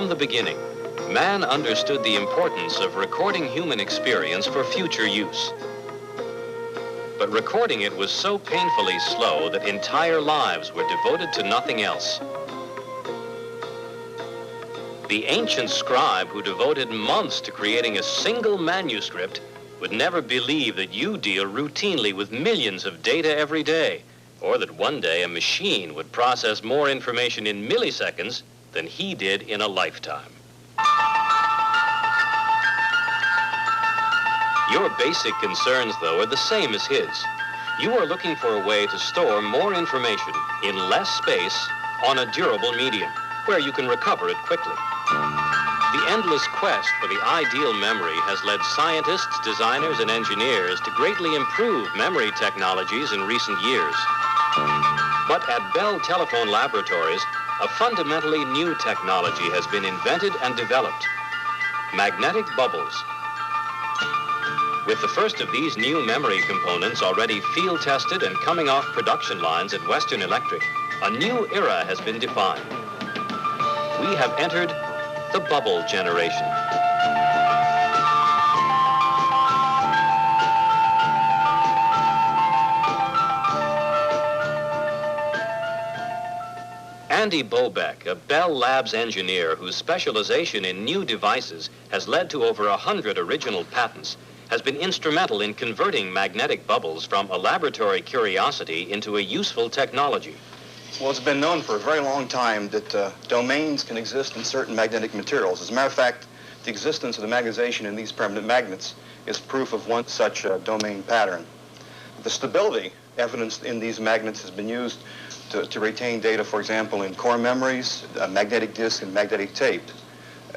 From the beginning, man understood the importance of recording human experience for future use. But recording it was so painfully slow that entire lives were devoted to nothing else. The ancient scribe who devoted months to creating a single manuscript would never believe that you deal routinely with millions of data every day, or that one day a machine would process more information in milliseconds than he did in a lifetime. Your basic concerns, though, are the same as his. You are looking for a way to store more information in less space on a durable medium, where you can recover it quickly. The endless quest for the ideal memory has led scientists, designers, and engineers to greatly improve memory technologies in recent years. But at Bell Telephone Laboratories, a fundamentally new technology has been invented and developed: magnetic bubbles. With the first of these new memory components already field-tested and coming off production lines at Western Electric, a new era has been defined. We have entered the bubble generation. Andy Bobeck, a Bell Labs engineer whose specialization in new devices has led to over 100 original patents, has been instrumental in converting magnetic bubbles from a laboratory curiosity into a useful technology. Well, it's been known for a very long time that domains can exist in certain magnetic materials. As a matter of fact, the existence of the magnetization in these permanent magnets is proof of one such domain pattern. The stability evidenced in these magnets has been used to retain data, for example, in core memories, magnetic disk, and magnetic tape.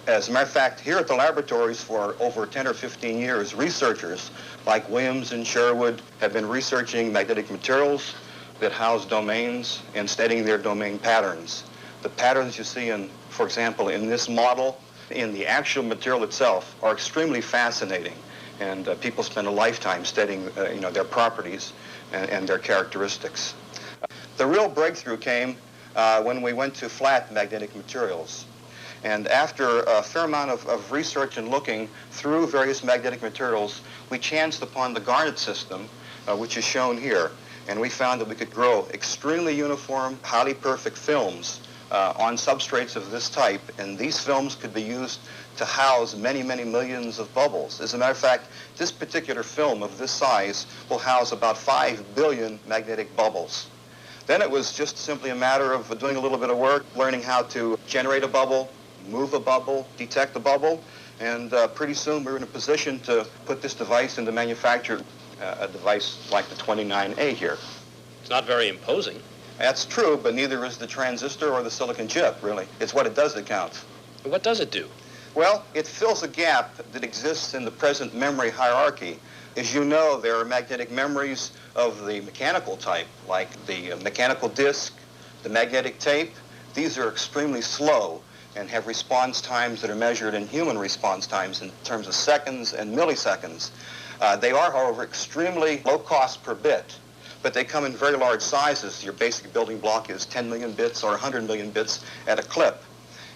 As a matter of fact, here at the laboratories for over 10 or 15 years, researchers like Williams and Sherwood have been researching magnetic materials that house domains and studying their domain patterns. The patterns you see in, for example, in this model, in the actual material itself, are extremely fascinating. And people spend a lifetime studying their properties and their characteristics. The real breakthrough came when we went to flat magnetic materials. And after a fair amount of research and looking through various magnetic materials, we chanced upon the garnet system, which is shown here. And we found that we could grow extremely uniform, highly perfect films on substrates of this type. And these films could be used to house many, many millions of bubbles. As a matter of fact, this particular film of this size will house about 5 billion magnetic bubbles. Then it was just simply a matter of doing a little bit of work, learning how to generate a bubble, move a bubble, detect a bubble, and pretty soon we were in a position to put this device into manufacture, a device like the 29A here. It's not very imposing. That's true, but neither is the transistor or the silicon chip, really. It's what it does that counts. What does it do? Well, it fills a gap that exists in the present memory hierarchy. As you know, there are magnetic memories of the mechanical type, like the mechanical disk, the magnetic tape. These are extremely slow and have response times that are measured in human response times in terms of seconds and milliseconds. They are, however, extremely low cost per bit, but they come in very large sizes. Your basic building block is 10 million bits or 100 million bits at a clip.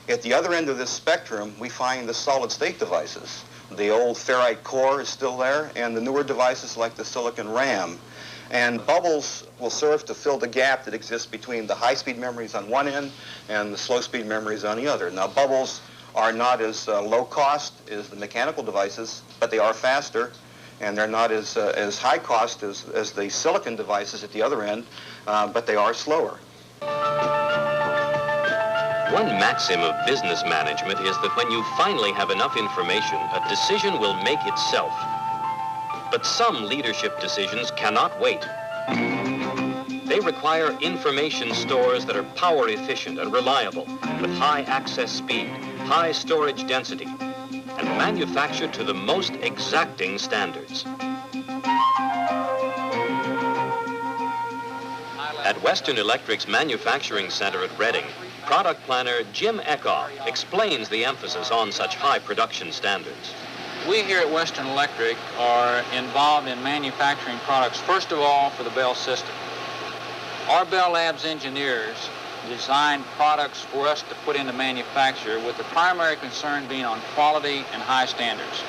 At the other end of this spectrum, we find the solid-state devices. The old ferrite core is still there, and the newer devices like the silicon RAM. And bubbles will serve to fill the gap that exists between the high-speed memories on one end and the slow-speed memories on the other. Now, bubbles are not as low cost as the mechanical devices, but they are faster, and they're not as high cost as the silicon devices at the other end, but they are slower. One maxim of business management is that when you finally have enough information, a decision will make itself. But some leadership decisions cannot wait. They require information stores that are power efficient and reliable, with high access speed, high storage density, and manufactured to the most exacting standards. At Western Electric's manufacturing center at Reading, product planner Jim Eckhoff explains the emphasis on such high production standards. We here at Western Electric are involved in manufacturing products, first of all, for the Bell system. Our Bell Labs engineers design products for us to put into manufacture, with the primary concern being on quality and high standards.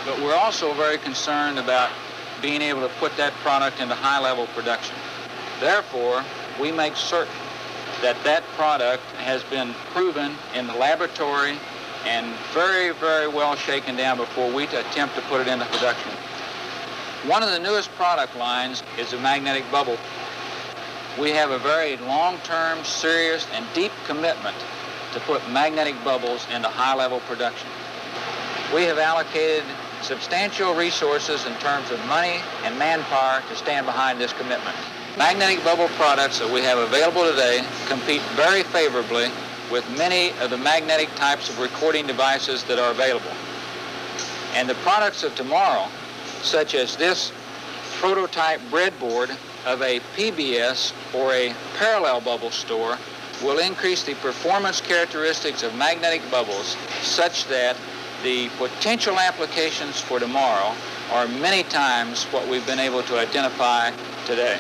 But we're also very concerned about being able to put that product into high-level production. Therefore, we make certain that that product has been proven in the laboratory and very, very well shaken down before we attempt to put it into production. One of the newest product lines is a magnetic bubble. We have a very long-term, serious, and deep commitment to put magnetic bubbles into high-level production. We have allocated substantial resources in terms of money and manpower to stand behind this commitment. Magnetic bubble products that we have available today compete very favorably with many of the magnetic types of recording devices that are available. And the products of tomorrow, such as this prototype breadboard of a PBS or a parallel bubble store, will increase the performance characteristics of magnetic bubbles such that the potential applications for tomorrow are many times what we've been able to identify today.